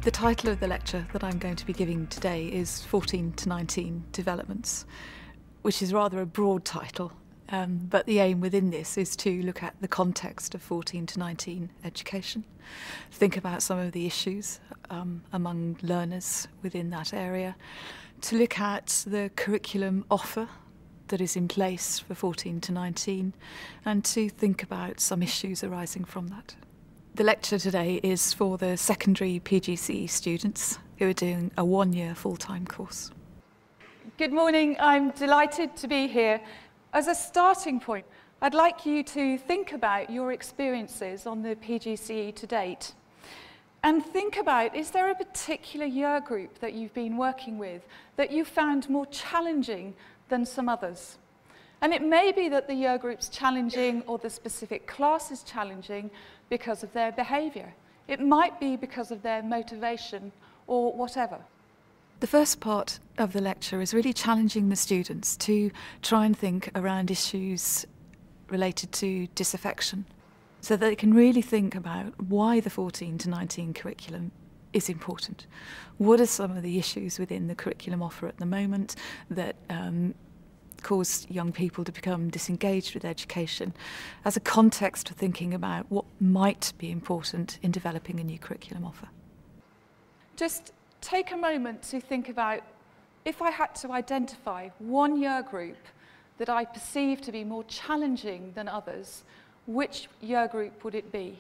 The title of the lecture that I'm going to be giving today is 14 to 19 Developments, which is rather a broad title, but the aim within this is to look at the context of 14 to 19 education, think about some of the issues among learners within that area, to look at the curriculum offer that is in place for 14 to 19, and to think about some issues arising from that. The lecture today is for the secondary PGCE students who are doing a one-year full-time course. Good morning, I'm delighted to be here. As a starting point, I'd like you to think about your experiences on the PGCE to date. And think about, is there a particular year group that you've been working with that you found more challenging than some others? And it may be that the year group's challenging or the specific class is challenging because of their behaviour. It might be because of their motivation or whatever. The first part of the lecture is really challenging the students to try and think around issues related to disaffection, so that they can really think about why the 14 to 19 curriculum is important. What are some of the issues within the curriculum offer at the moment that cause young people to become disengaged with education, as a context for thinking about what might be important in developing a new curriculum offer. Just take a moment to think about, if I had to identify one year group that I perceive to be more challenging than others, which year group would it be?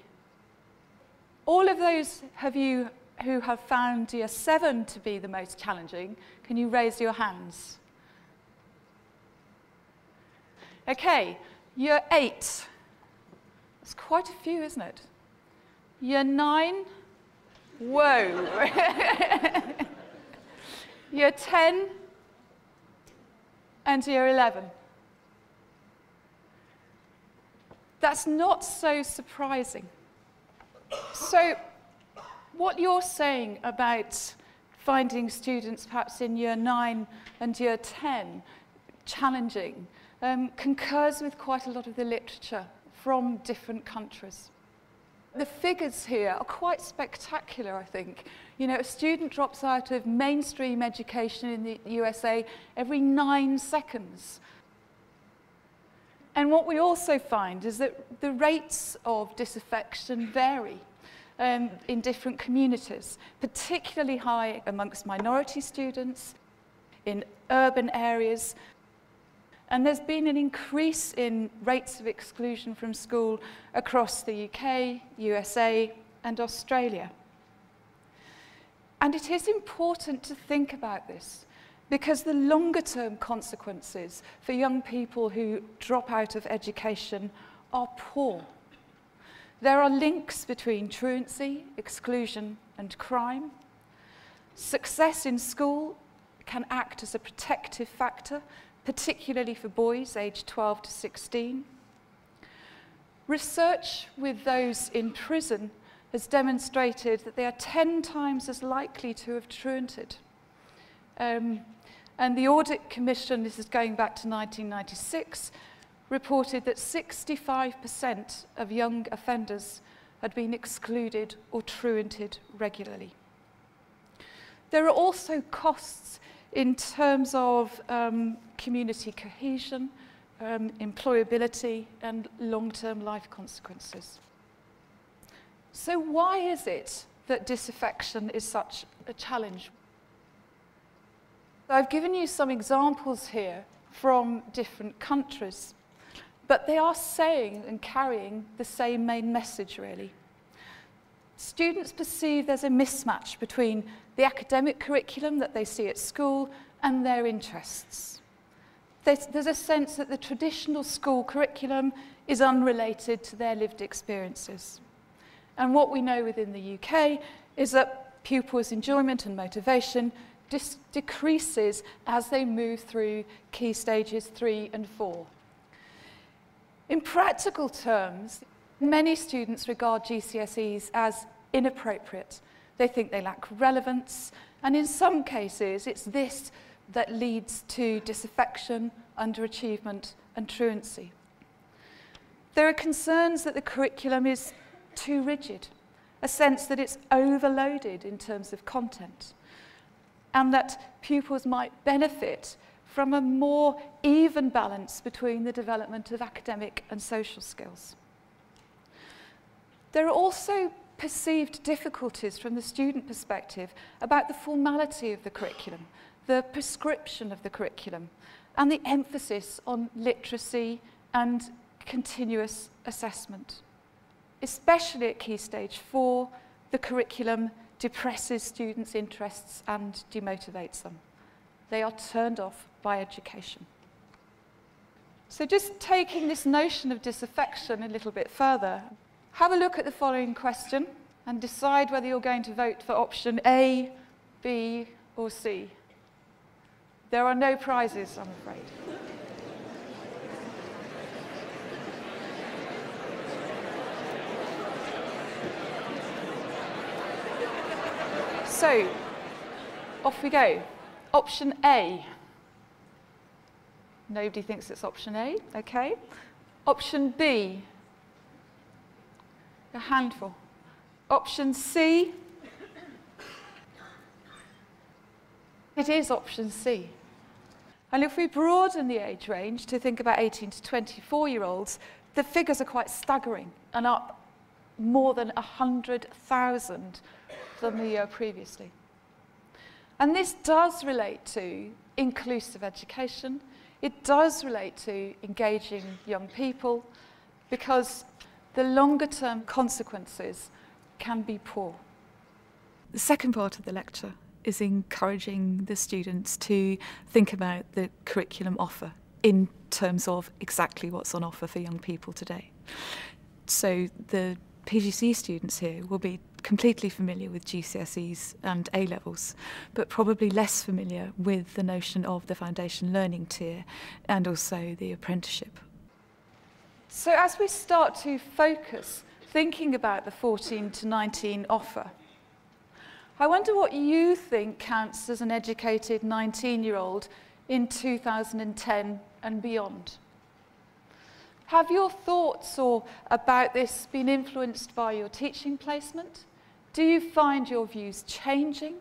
All of those of you who have found year 7 to be the most challenging, can you raise your hands? Okay, year 8. That's quite a few, isn't it? Year 9. Whoa. Year 10 and year 11. That's not so surprising. So what you're saying about finding students perhaps in year 9 and year 10 challenging concurs with quite a lot of the literature from different countries. The figures here are quite spectacular, I think. You know, a student drops out of mainstream education in the USA every 9 seconds. And what we also find is that the rates of disaffection vary in different communities, particularly high amongst minority students, in urban areas. And there's been an increase in rates of exclusion from school across the UK, USA, and Australia. And it is important to think about this, because the longer-term consequences for young people who drop out of education are poor. There are links between truancy, exclusion, and crime. Success in school can act as a protective factor, particularly for boys aged 12 to 16. Research with those in prison has demonstrated that they are 10 times as likely to have truanted. And the Audit Commission, this is going back to 1996, reported that 65% of young offenders had been excluded or truanted regularly. There are also costs in terms of community cohesion, employability, and long-term life consequences. So why is it that disaffection is such a challenge? I've given you some examples here from different countries, but they are saying and carrying the same main message, really. Students perceive there's a mismatch between the academic curriculum that they see at school and their interests. There's a sense that the traditional school curriculum is unrelated to their lived experiences. And what we know within the UK is that pupils' enjoyment and motivation decreases as they move through key stages 3 and 4. In practical terms, many students regard GCSEs as inappropriate. They think they lack relevance, and in some cases, it's this that leads to disaffection, underachievement, and truancy. There are concerns that the curriculum is too rigid, a sense that it's overloaded in terms of content, and that pupils might benefit from a more even balance between the development of academic and social skills. There are also perceived difficulties from the student perspective about the formality of the curriculum, the prescription of the curriculum, and the emphasis on literacy and continuous assessment. Especially at Key Stage 4, the curriculum depresses students' interests and demotivates them. They are turned off by education. So just taking this notion of disaffection a little bit further, have a look at the following question and decide whether you're going to vote for option A, B, or C. There are no prizes, I'm afraid. So, off we go. Option A. Nobody thinks it's option A, okay. Option B. A handful. Option C. It is option C. And if we broaden the age range to think about 18 to 24-year-olds, the figures are quite staggering and up more than 100,000 than the year previously. And this does relate to inclusive education. It does relate to engaging young people, because the longer-term consequences can be poor. The second part of the lecture is encouraging the students to think about the curriculum offer in terms of exactly what's on offer for young people today. So the PGCE students here will be completely familiar with GCSEs and A-levels, but probably less familiar with the notion of the foundation learning tier and also the apprenticeship. So as we start to focus thinking about the 14 to 19 offer, I wonder what you think counts as an educated 19-year-old in 2010 and beyond. Have your thoughts about this been influenced by your teaching placement? Do you find your views changing?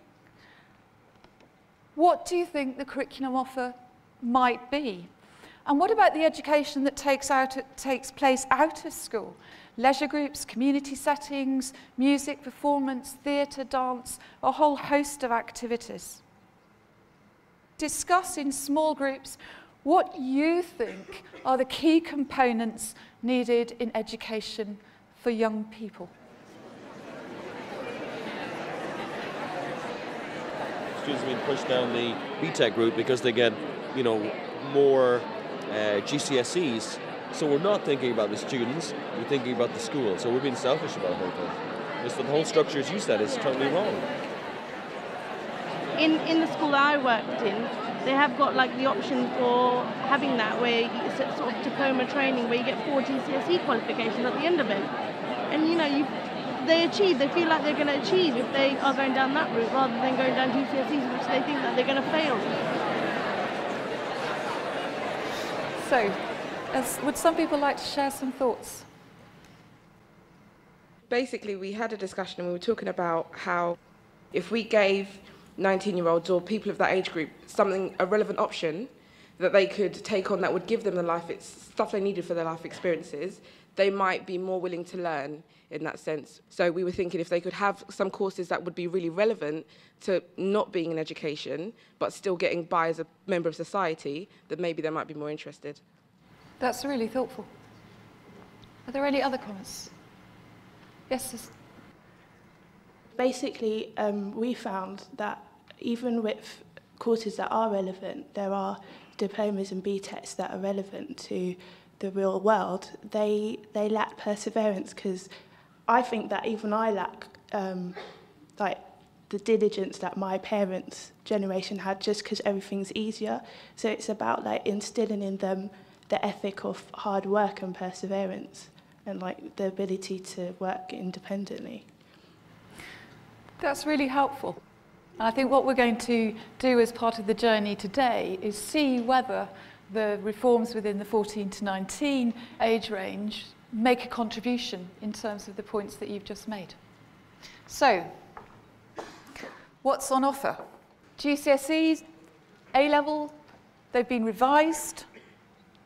What do you think the curriculum offer might be? And what about the education that takes place out of school? Leisure groups, community settings, music, performance, theatre, dance, a whole host of activities. Discuss in small groups what you think are the key components needed in education for young people. Students are being pushed down the BTEC route because they get, more GCSEs. So we're not thinking about the students, we're thinking about the school. So we're being selfish about the whole thing. Just the whole structure, as you said, is totally wrong. In the school I worked in, they have got like the option for having that where it's a sort of diploma training where you get 4 GCSE qualifications at the end of it. And they feel like they're going to achieve if they are going down that route rather than going down GCSEs, which they think that they're going to fail. So, would some people like to share some thoughts? Basically, we had a discussion and we were talking about how if we gave 19-year-olds or people of that age group a relevant option that they could take on that would give them the stuff they needed for their life experiences, they might be more willing to learn in that sense. So we were thinking if they could have some courses that would be really relevant to not being in education, but still getting by as a member of society, then maybe they might be more interested. That's really thoughtful. Are there any other comments? Yes, sis. Basically, we found that even with courses that are relevant, there are diplomas and BTECs that are relevant to the real world. They lack perseverance, because I think that even I lack the diligence that my parents' generation had, just because everything's easier. So it's about instilling in them the ethic of hard work and perseverance and the ability to work independently. That's really helpful. And I think what we're going to do as part of the journey today is see whether the reforms within the 14 to 19 age range make a contribution in terms of the points that you've just made. So, what's on offer? GCSEs, A-level, they've been revised,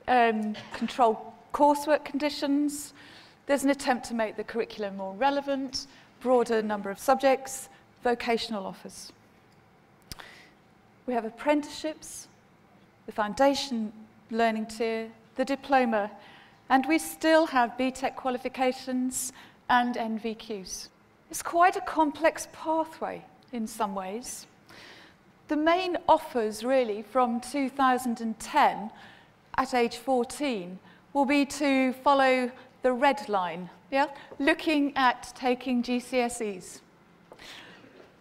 controlled coursework conditions. There's an attempt to make the curriculum more relevant, broader number of subjects, vocational offers. We have apprenticeships, the foundation learning tier, the diploma, and we still have BTEC qualifications and NVQs. It's quite a complex pathway in some ways. The main offers really from 2010 at age 14 will be to follow the red line, looking at taking GCSEs.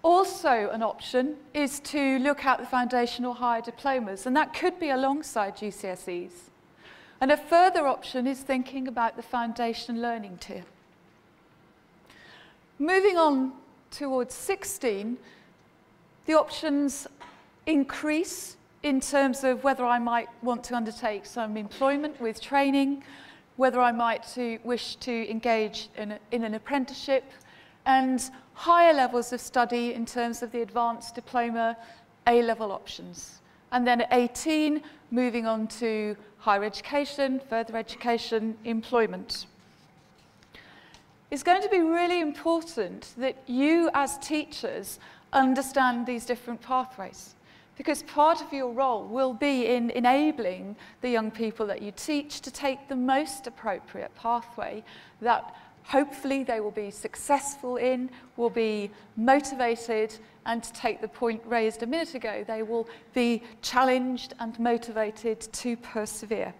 Also an option is to look at the foundational higher diplomas, and that could be alongside GCSEs. And a further option is thinking about the foundation learning tier. Moving on towards 16, the options increase in terms of whether I might want to undertake some employment with training, whether I might wish to engage in an apprenticeship, and higher levels of study in terms of the advanced diploma, A-level options. And then at 18, moving on to higher education, further education, employment. It's going to be really important that you as teachers understand these different pathways, because part of your role will be in enabling the young people that you teach to take the most appropriate pathway that hopefully they will be successful in, will be motivated, and to take the point raised a minute ago, they will be challenged and motivated to persevere.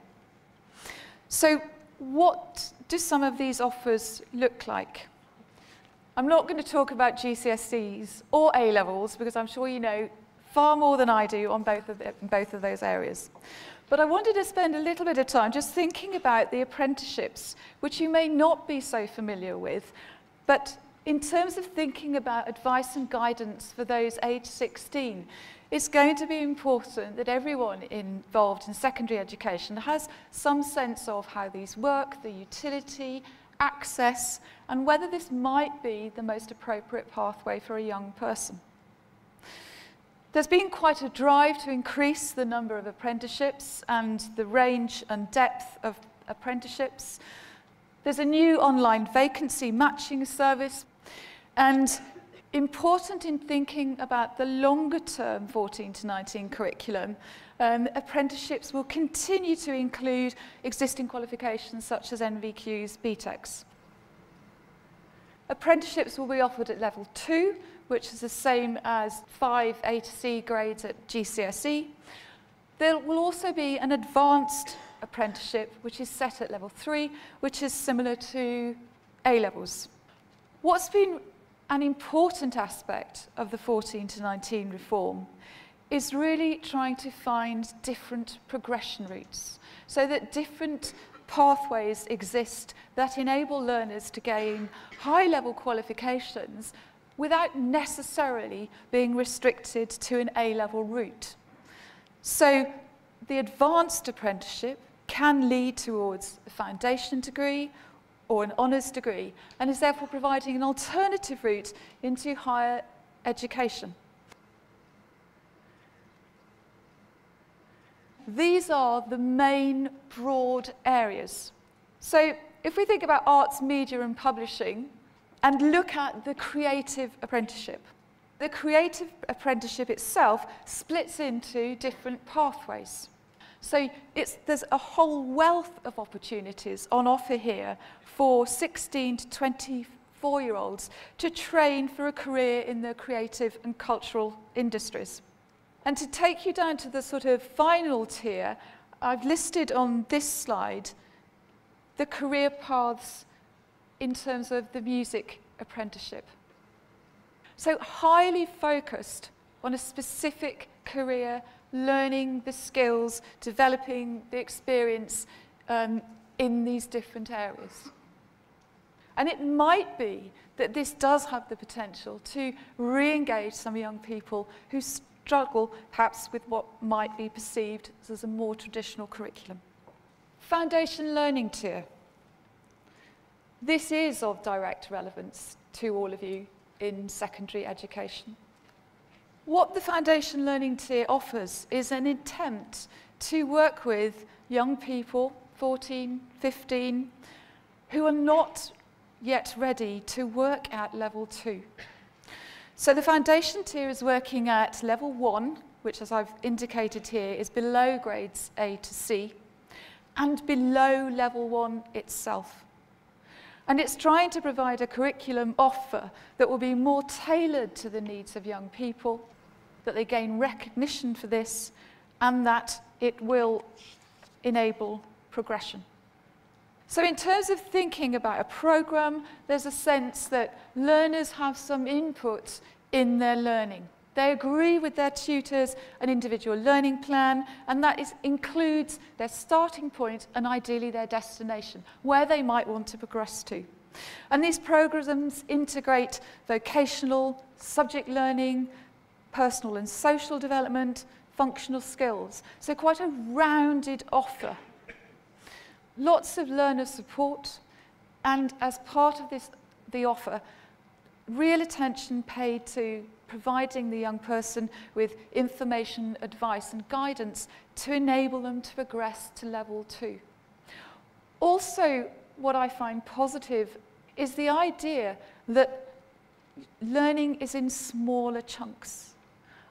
So what do some of these offers look like? I'm not going to talk about GCSEs or A-levels because I'm sure you know far more than I do on both of those areas. But I wanted to spend a little bit of time just thinking about the apprenticeships, which you may not be so familiar with. But in terms of thinking about advice and guidance for those aged 16, it's going to be important that everyone involved in secondary education has some sense of how these work, the utility, access, and whether this might be the most appropriate pathway for a young person. There's been quite a drive to increase the number of apprenticeships and the range and depth of apprenticeships. There's a new online vacancy matching service, and important in thinking about the longer term 14 to 19 curriculum, apprenticeships will continue to include existing qualifications such as NVQs, BTECs. Apprenticeships will be offered at level 2, which is the same as 5 A to C grades at GCSE. There will also be an advanced apprenticeship, which is set at level 3, which is similar to A-levels. What's been an important aspect of the 14 to 19 reform is really trying to find different progression routes so that different pathways exist that enable learners to gain high-level qualifications without necessarily being restricted to an A-level route. So the advanced apprenticeship can lead towards a foundation degree or an honours degree, and is therefore providing an alternative route into higher education. These are the main broad areas. So if we think about arts, media and publishing, and look at the creative apprenticeship. The creative apprenticeship itself splits into different pathways. So there's a whole wealth of opportunities on offer here for 16 to 24-year-olds to train for a career in the creative and cultural industries. And to take you down to the sort of final tier, I've listed on this slide the career paths in terms of the music apprenticeship. So highly focused on a specific career, learning the skills, developing the experience in these different areas. And it might be that this does have the potential to re-engage some young people who struggle perhaps with what might be perceived as a more traditional curriculum. Foundation learning tier. This is of direct relevance to all of you in secondary education. What the Foundation Learning Tier offers is an attempt to work with young people, 14, 15, who are not yet ready to work at level 2. So the Foundation Tier is working at level 1, which, as I've indicated here, is below grades A to C, and below level 1 itself. And it's trying to provide a curriculum offer that will be more tailored to the needs of young people, that they gain recognition for this, and that it will enable progression. So in terms of thinking about a program, there's a sense that learners have some input in their learning. They agree with their tutors an individual learning plan, and that includes their starting point and ideally their destination, where they might want to progress to. And these programs integrate vocational, subject learning, personal and social development, functional skills. So quite a rounded offer. Lots of learner support, and as part of the offer, real attention paid to providing the young person with information, advice and guidance to enable them to progress to level 2. Also, what I find positive is the idea that learning is in smaller chunks.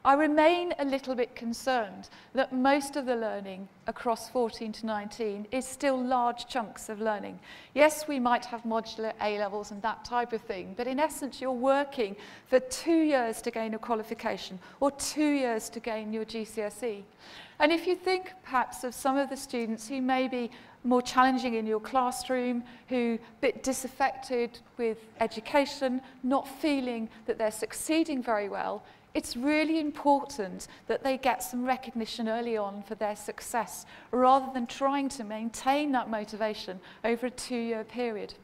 I remain a little bit concerned that most of the learning across 14 to 19 is still large chunks of learning. Yes, we might have modular A-levels and that type of thing, but in essence you're working for 2 years to gain a qualification or 2 years to gain your GCSE. And if you think perhaps of some of the students who may be more challenging in your classroom, who a bit disaffected with education, not feeling that they're succeeding very well, it's really important that they get some recognition early on for their success, rather than trying to maintain that motivation over a 2-year period.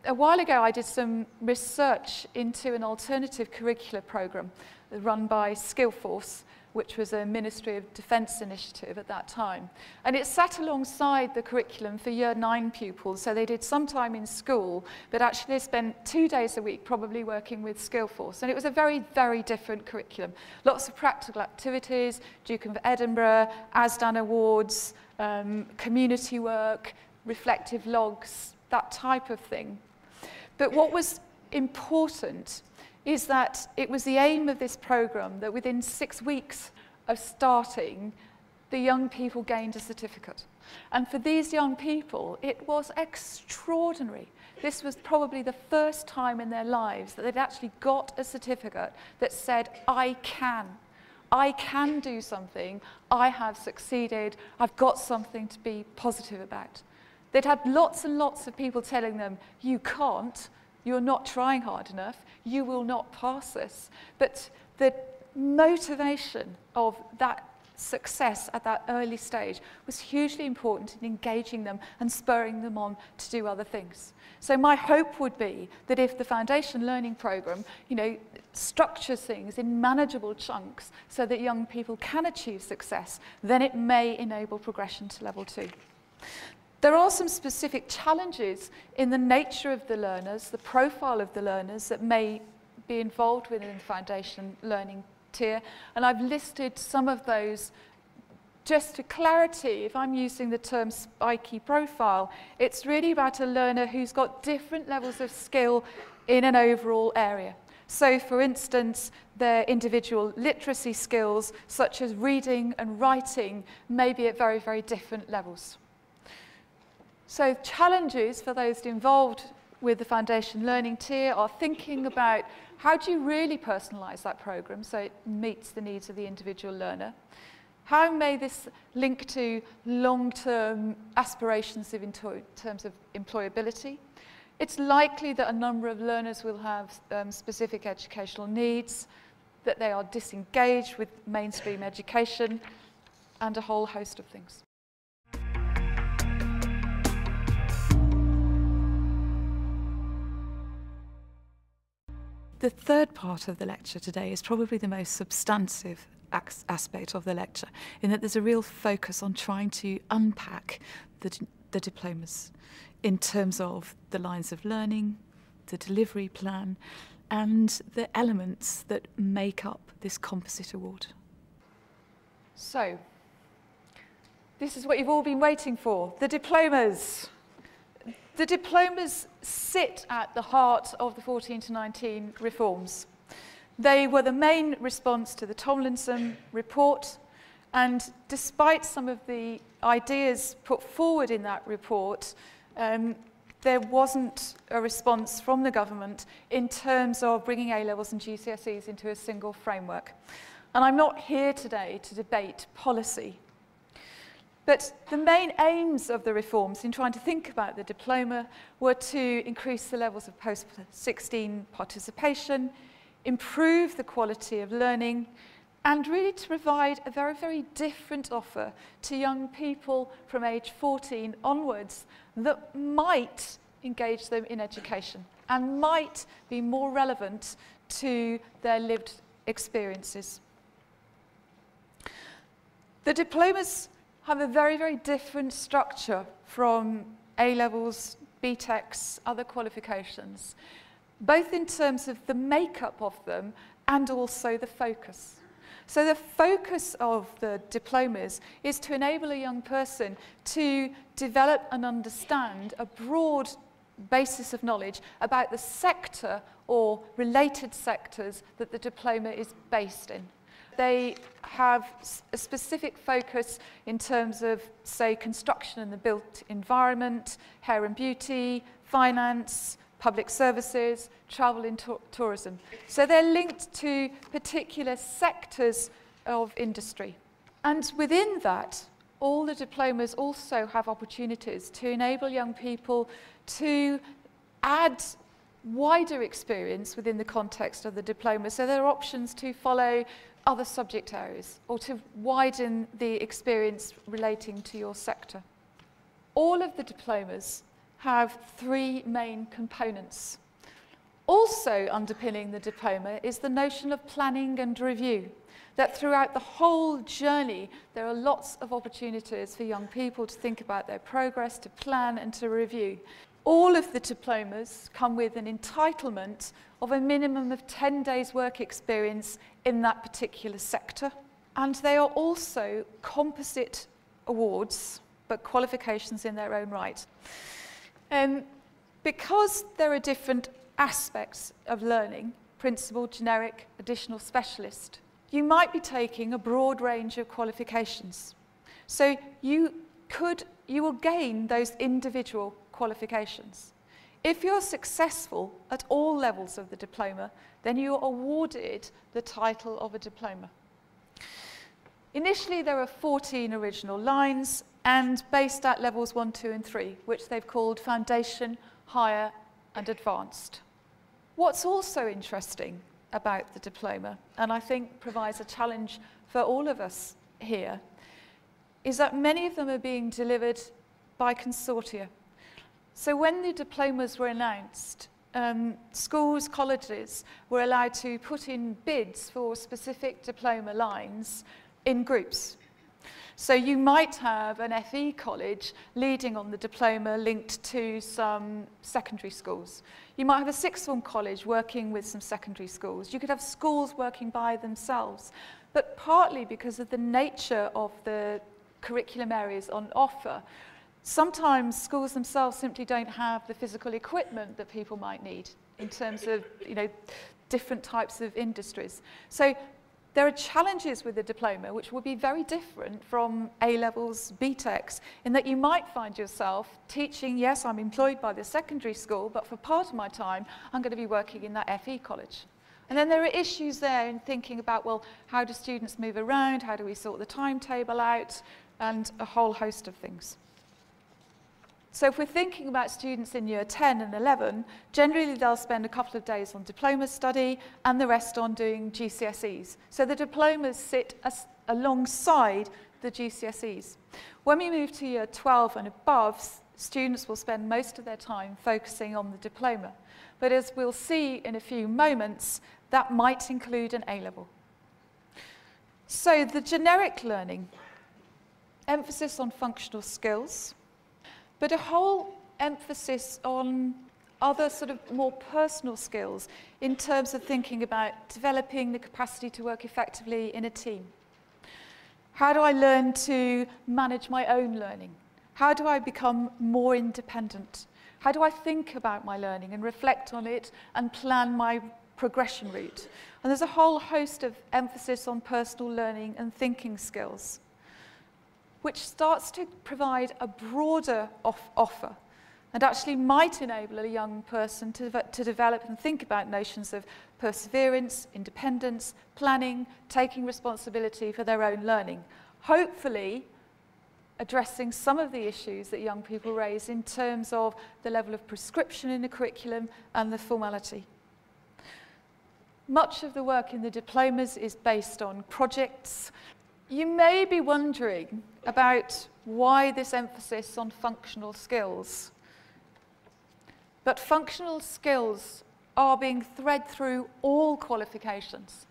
A while ago, I did some research into an alternative curricular program run by Skillforce, which was a Ministry of Defence initiative at that time. And it sat alongside the curriculum for Year 9 pupils, so they did some time in school, but actually they spent 2 days a week probably working with Skillforce. And it was a very, very different curriculum. Lots of practical activities, Duke of Edinburgh, ASDAN Awards, community work, reflective logs, that type of thing. But what was important is that it was the aim of this program that within 6 weeks of starting, the young people gained a certificate. And for these young people, it was extraordinary. This was probably the first time in their lives that they'd actually got a certificate that said, I can do something, I have succeeded, I've got something to be positive about. They'd had lots and lots of people telling them, you can't, you're not trying hard enough, you will not pass this. But the motivation of that success at that early stage was hugely important in engaging them and spurring them on to do other things. So my hope would be that if the Foundation Learning Programme, structures things in manageable chunks so that young people can achieve success, then it may enable progression to level 2. There are some specific challenges in the nature of the learners, the profile of the learners that may be involved within the Foundation Learning Tier, and I've listed some of those just for clarity. If I'm using the term spiky profile, it's really about a learner who's got different levels of skill in an overall area. So, for instance, their individual literacy skills, such as reading and writing, may be at very, very different levels. So challenges for those involved with the Foundation Learning Tier are thinking about how do you really personalise that programme so it meets the needs of the individual learner? How may this link to long-term aspirations in terms of employability? It's likely that a number of learners will have specific educational needs, that they are disengaged with mainstream education, and a whole host of things. The third part of the lecture today is probably the most substantive aspect of the lecture, in that there's a real focus on trying to unpack the diplomas in terms of the lines of learning, the delivery plan, and the elements that make up this composite award. So, this is what you've all been waiting for, the diplomas. The diplomas sit at the heart of the 14 to 19 reforms. They were the main response to the Tomlinson report, and despite some of the ideas put forward in that report, there wasn't a response from the government in terms of bringing A-levels and GCSEs into a single framework. And I'm not here today to debate policy. But the main aims of the reforms in trying to think about the diploma were to increase the levels of post-16 participation, improve the quality of learning, and really to provide a very, very different offer to young people from age 14 onwards that might engage them in education and might be more relevant to their lived experiences. The diplomas have a very, very different structure from A-levels, BTECs, other qualifications, both in terms of the makeup of them and also the focus. So the focus of the diplomas is to enable a young person to develop and understand a broad basis of knowledge about the sector or related sectors that the diploma is based in. They have a specific focus in terms of, say, construction and the built environment, hair and beauty, finance, public services, travel and tourism. So they're linked to particular sectors of industry. And within that, all the diplomas also have opportunities to enable young people to add wider experience within the context of the diploma. So there are options to follow other subject areas or to widen the experience relating to your sector. All of the diplomas have three main components. Also underpinning the diploma is the notion of planning and review, that throughout the whole journey there are lots of opportunities for young people to think about their progress, to plan and to review. All of the diplomas come with an entitlement of a minimum of 10 days work experience in that particular sector. And they are also composite awards, but qualifications in their own right. Because there are different aspects of learning, principal, generic, additional specialist, you might be taking a broad range of qualifications. So you will gain those individual qualifications. If you're successful at all levels of the diploma, then you're awarded the title of a diploma. Initially, there are 14 original lines and based at levels 1, 2, and 3, which they've called Foundation, Higher, and Advanced. What's also interesting about the diploma, and I think provides a challenge for all of us here, is that many of them are being delivered by consortia. So when the diplomas were announced, schools, colleges were allowed to put in bids for specific diploma lines in groups. So you might have an FE college leading on the diploma linked to some secondary schools. You might have a sixth form college working with some secondary schools. You could have schools working by themselves. But partly because of the nature of the curriculum areas on offer, sometimes schools themselves simply don't have the physical equipment that people might need in terms of, different types of industries. So there are challenges with the diploma which will be very different from A-levels, BTECs, in that you might find yourself teaching, yes, I'm employed by the secondary school, but for part of my time, I'm going to be working in that FE college. And then there are issues there in thinking about, well, how do students move around? How do we sort the timetable out? And a whole host of things. So if we're thinking about students in year 10 and 11, generally they'll spend a couple of days on diploma study and the rest on doing GCSEs. So the diplomas sit alongside the GCSEs. When we move to year 12 and above, students will spend most of their time focusing on the diploma. But as we'll see in a few moments, that might include an A-level. So the generic learning, emphasis on functional skills, but a whole emphasis on other sort of more personal skills in terms of thinking about developing the capacity to work effectively in a team. How do I learn to manage my own learning? How do I become more independent? How do I think about my learning and reflect on it and plan my progression route? And there's a whole host of emphasis on personal learning and thinking skills, which starts to provide a broader offer and actually might enable a young person to develop and think about notions of perseverance, independence, planning, taking responsibility for their own learning. Hopefully, addressing some of the issues that young people raise in terms of the level of prescription in the curriculum and the formality. Much of the work in the diplomas is based on projects. You may be wondering about why this emphasis on functional skills. But functional skills are being thread through all qualifications.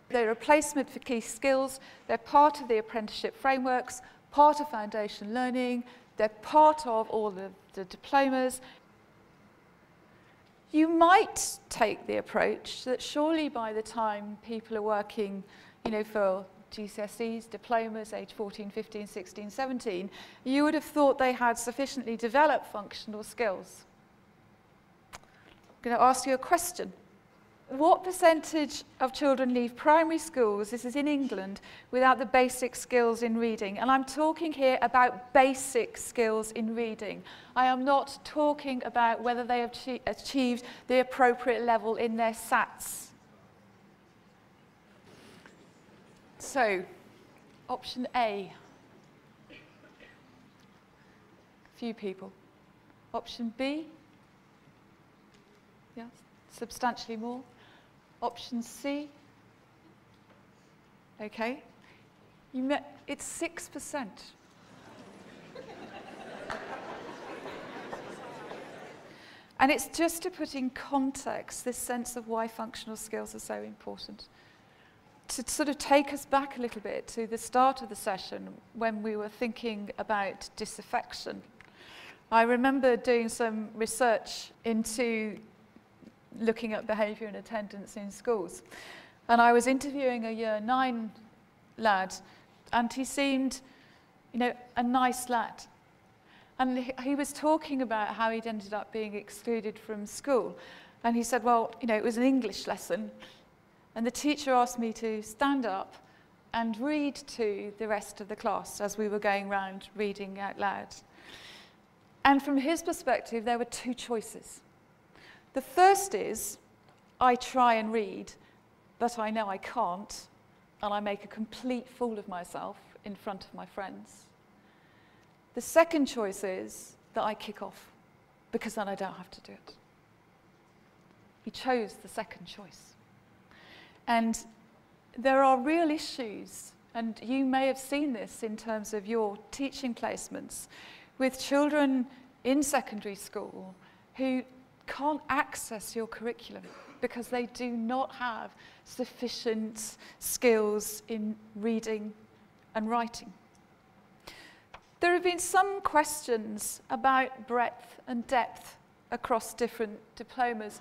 They're a replacement for key skills, they're part of the apprenticeship frameworks, part of foundation learning, they're part of all of the diplomas. You might take the approach that surely by the time people are working, for GCSEs, diplomas, age 14, 15, 16, 17, you would have thought they had sufficiently developed functional skills. I'm going to ask you a question. What percentage of children leave primary schools, this is in England, without the basic skills in reading? And I'm talking here about basic skills in reading. I am not talking about whether they have achieved the appropriate level in their SATs. So, option A. Few people. Option B. Yes, substantially more. Option C. Okay. It's 6%. And it's just to put in context this sense of why functional skills are so important. To sort of take us back a little bit to the start of the session when we were thinking about disaffection. I remember doing some research into looking at behaviour and attendance in schools. And I was interviewing a year 9 lad, and he seemed, a nice lad. And he was talking about how he'd ended up being excluded from school. And he said, well, it was an English lesson, and the teacher asked me to stand up and read to the rest of the class as we were going round reading out loud. And from his perspective, there were 2 choices. The first is, I try and read, but I know I can't, and I make a complete fool of myself in front of my friends. The second choice is that I kick off, because then I don't have to do it. He chose the second choice. And there are real issues, and you may have seen this in terms of your teaching placements, with children in secondary school who can't access your curriculum because they do not have sufficient skills in reading and writing. There have been some questions about breadth and depth across different diplomas.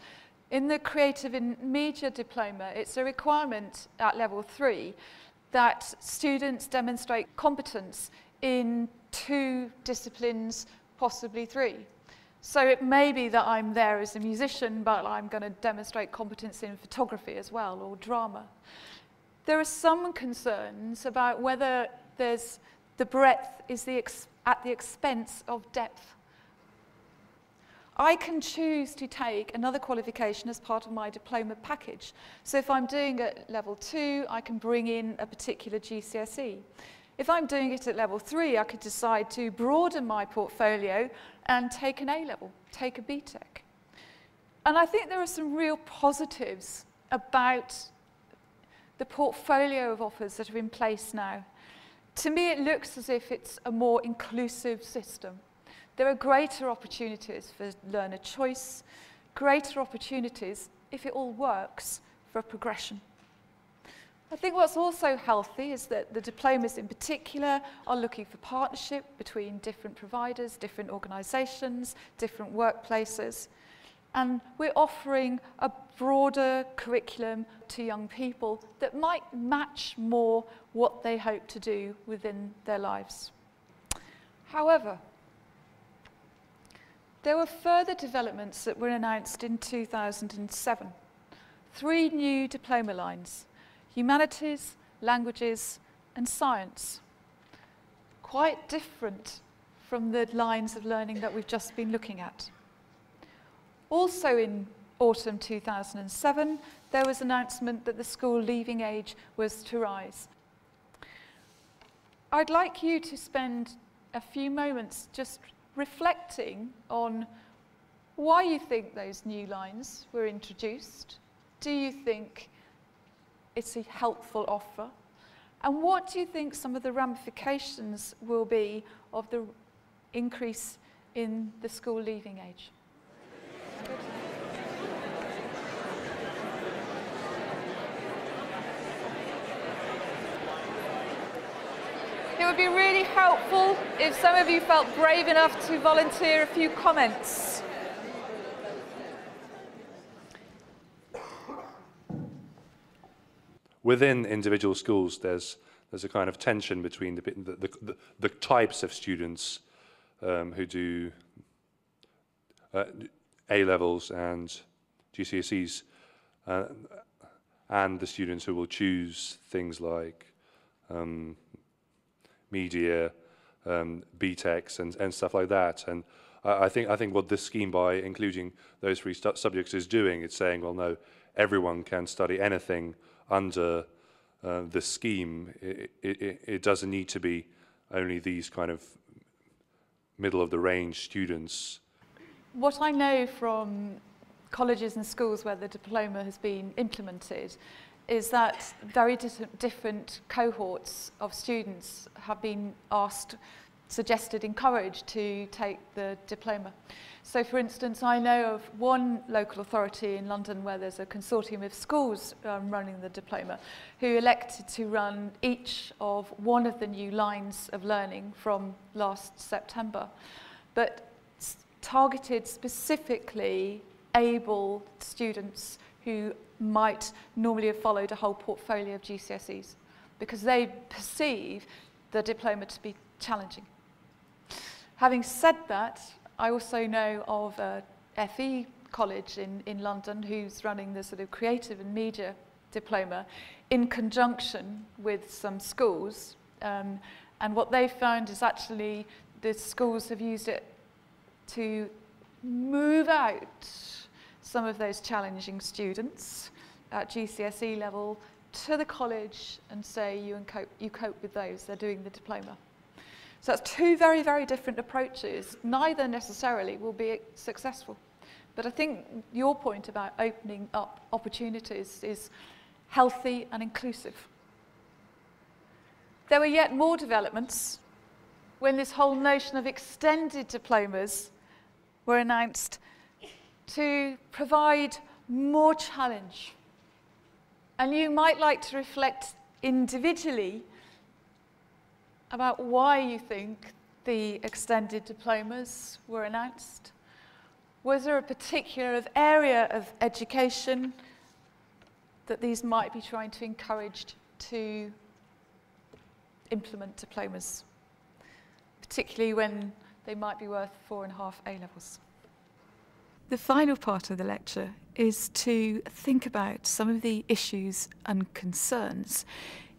In the Creative and Media diploma, it's a requirement at level 3 that students demonstrate competence in 2 disciplines, possibly 3. So it may be that I'm there as a musician, but I'm going to demonstrate competence in photography as well, or drama. There are some concerns about whether the breadth is at the expense of depth. I can choose to take another qualification as part of my diploma package. So if I'm doing it at level 2, I can bring in a particular GCSE. If I'm doing it at level 3, I could decide to broaden my portfolio and take an A-level, take a BTEC. And I think there are some real positives about the portfolio of offers that are in place now. To me, it looks as if it's a more inclusive system. There are greater opportunities for learner choice, greater opportunities, if it all works, for progression. I think what's also healthy is that the diplomas in particular are looking for partnership between different providers, different organisations, different workplaces. And we're offering a broader curriculum to young people that might match more what they hope to do within their lives. However, there were further developments that were announced in 2007. 3 new diploma lines: humanities, languages, and science. Quite different from the lines of learning that we've just been looking at. Also in autumn 2007, there was an announcement that the school leaving age was to rise. I'd like you to spend a few moments just reflecting on why you think those new lines were introduced. Do you think it's a helpful offer? And what do you think some of the ramifications will be of the increase in the school leaving age? Good. It would be really helpful if some of you felt brave enough to volunteer a few comments. Within individual schools, there's a kind of tension between the types of students who do A-levels and GCSEs, and the students who will choose things like media, BTECs, and stuff like that. And I think what this scheme, by including those 3 subjects, is doing, it's saying, well, no, everyone can study anything under this scheme. It doesn't need to be only these kind of middle-of-the-range students. What I know from colleges and schools where the diploma has been implemented is that very different cohorts of students have been asked, suggested, encouraged to take the diploma. So, for instance, I know of one local authority in London where there's a consortium of schools running the diploma who elected to run each of one of the new lines of learning from last September, but targeted specifically able students who might normally have followed a whole portfolio of GCSEs because they perceive the diploma to be challenging. Having said that, I also know of a FE college in London who's running the sort of creative and media diploma in conjunction with some schools. And what they found is actually the schools have used it to move out some of those challenging students at GCSE level to the college and say you cope with those, they're doing the diploma. So that's 2 very, very different approaches. Neither necessarily will be successful. But I think your point about opening up opportunities is healthy and inclusive. There were yet more developments when this whole notion of extended diplomas were announced to provide more challenge. And you might like to reflect individually about why you think the extended diplomas were announced. Was there a particular area of education that these might be trying to encourage to implement diplomas, particularly when they might be worth 4.5 A-levels? The final part of the lecture is to think about some of the issues and concerns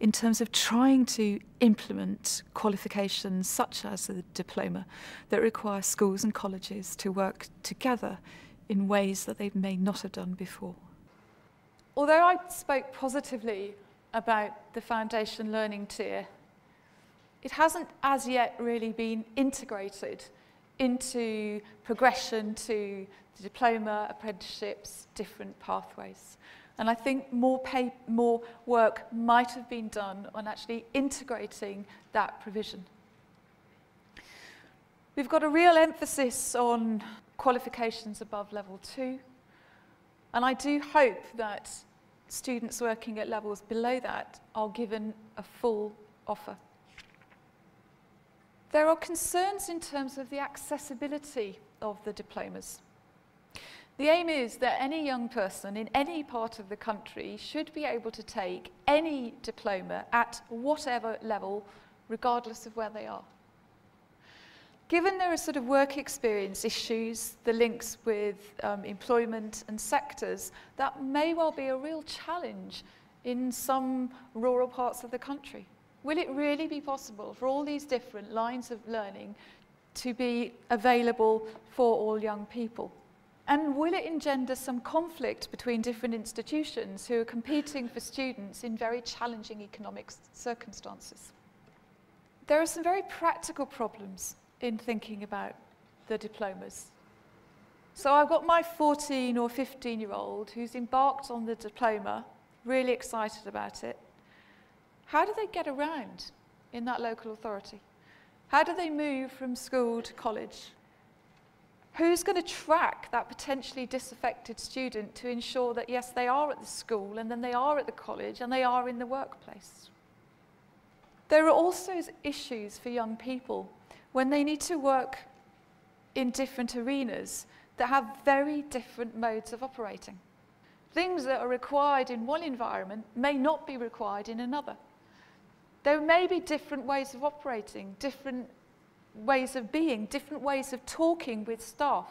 in terms of trying to implement qualifications such as the diploma that require schools and colleges to work together in ways that they may not have done before. Although I spoke positively about the foundation learning tier, it hasn't as yet really been integrated into progression to the diploma, apprenticeships, different pathways. And I think more work might have been done on actually integrating that provision. We've got a real emphasis on qualifications above level 2, and I do hope that students working at levels below that are given a full offer. There are concerns in terms of the accessibility of the diplomas. The aim is that any young person in any part of the country should be able to take any diploma at whatever level, regardless of where they are. Given there are sort of work experience issues, the links with employment and sectors, that may well be a real challenge in some rural parts of the country. Will it really be possible for all these different lines of learning to be available for all young people? And will it engender some conflict between different institutions who are competing for students in very challenging economic circumstances? There are some very practical problems in thinking about the diplomas. So I've got my 14 or 15-year-old who's embarked on the diploma, really excited about it. How do they get around in that local authority? How do they move from school to college? Who's going to track that potentially disaffected student to ensure that, yes, they are at the school, and then they are at the college, and they are in the workplace? There are also issues for young people when they need to work in different arenas that have very different modes of operating. Things that are required in one environment may not be required in another. There may be different ways of operating, different ways of being, different ways of talking with staff.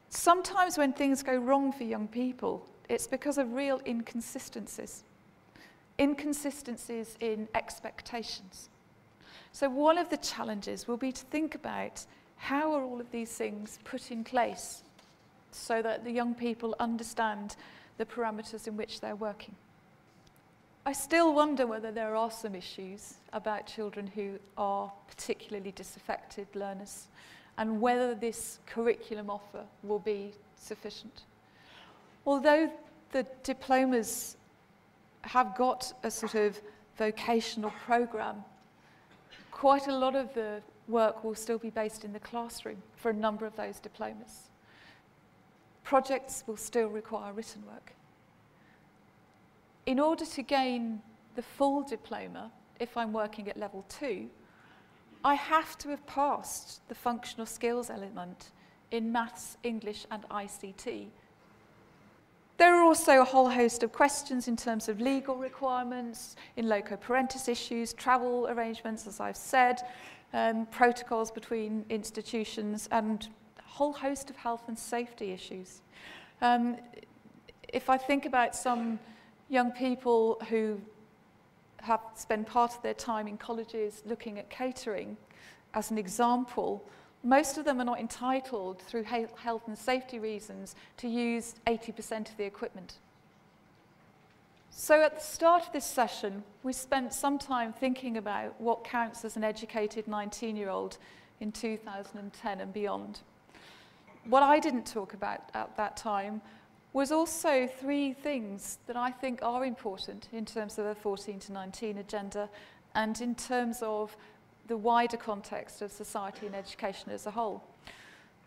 Sometimes when things go wrong for young people, it's because of real inconsistencies. Inconsistencies in expectations. So one of the challenges will be to think about how are all of these things put in place so that the young people understand the parameters in which they're working. I still wonder whether there are some issues about children who are particularly disaffected learners and whether this curriculum offer will be sufficient. Although the diplomas have got a sort of vocational program, quite a lot of the work will still be based in the classroom for a number of those diplomas. Projects will still require written work. In order to gain the full diploma, if I'm working at level 2, I have to have passed the functional skills element in maths, English and ICT. There are also a whole host of questions in terms of legal requirements, in loco parentis issues, travel arrangements, as I've said, protocols between institutions, and a whole host of health and safety issues. If I think about some young people who have spent part of their time in colleges looking at catering, as an example, most of them are not entitled, through health and safety reasons, to use 80% of the equipment. So at the start of this session, we spent some time thinking about what counts as an educated 19-year-old in 2010 and beyond. What I didn't talk about at that time was also 3 things that I think are important in terms of the 14 to 19 agenda and in terms of the wider context of society and education as a whole.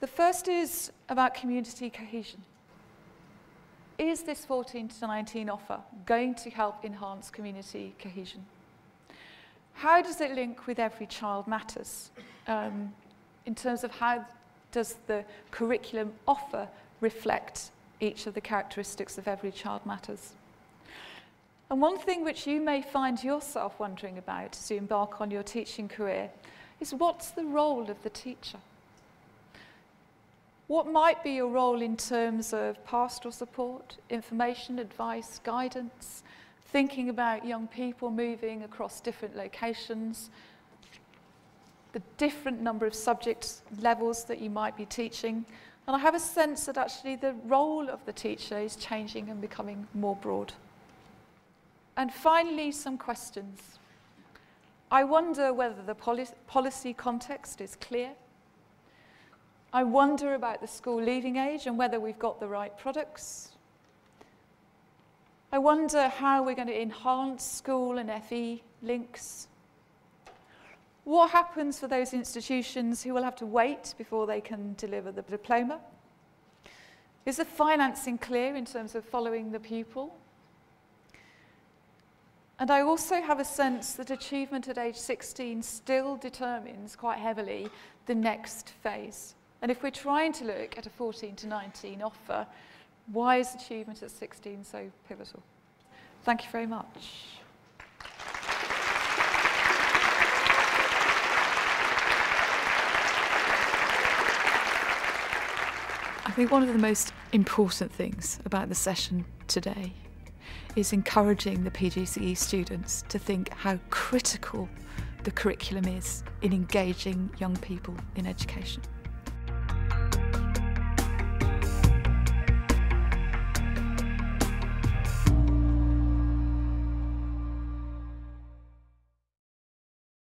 The first is about community cohesion. Is this 14 to 19 offer going to help enhance community cohesion? How does it link with Every Child Matters? In terms of how does the curriculum offer reflect each of the characteristics of Every Child Matters? And one thing which you may find yourself wondering about as you embark on your teaching career is, what's the role of the teacher? What might be your role in terms of pastoral support, information, advice, guidance, thinking about young people moving across different locations, the different number of subject levels that you might be teaching? And I have a sense that actually the role of the teacher is changing and becoming more broad. And finally, some questions. I wonder whether the policy context is clear. I wonder about the school leaving age and whether we've got the right products. I wonder how we're going to enhance school and FE links. What happens for those institutions who will have to wait before they can deliver the diploma? Is the financing clear in terms of following the pupil? And I also have a sense that achievement at age 16 still determines quite heavily the next phase. And if we're trying to look at a 14 to 19 offer, why is achievement at 16 so pivotal? Thank you very much. I think one of the most important things about the session today is encouraging the PGCE students to think how critical the curriculum is in engaging young people in education.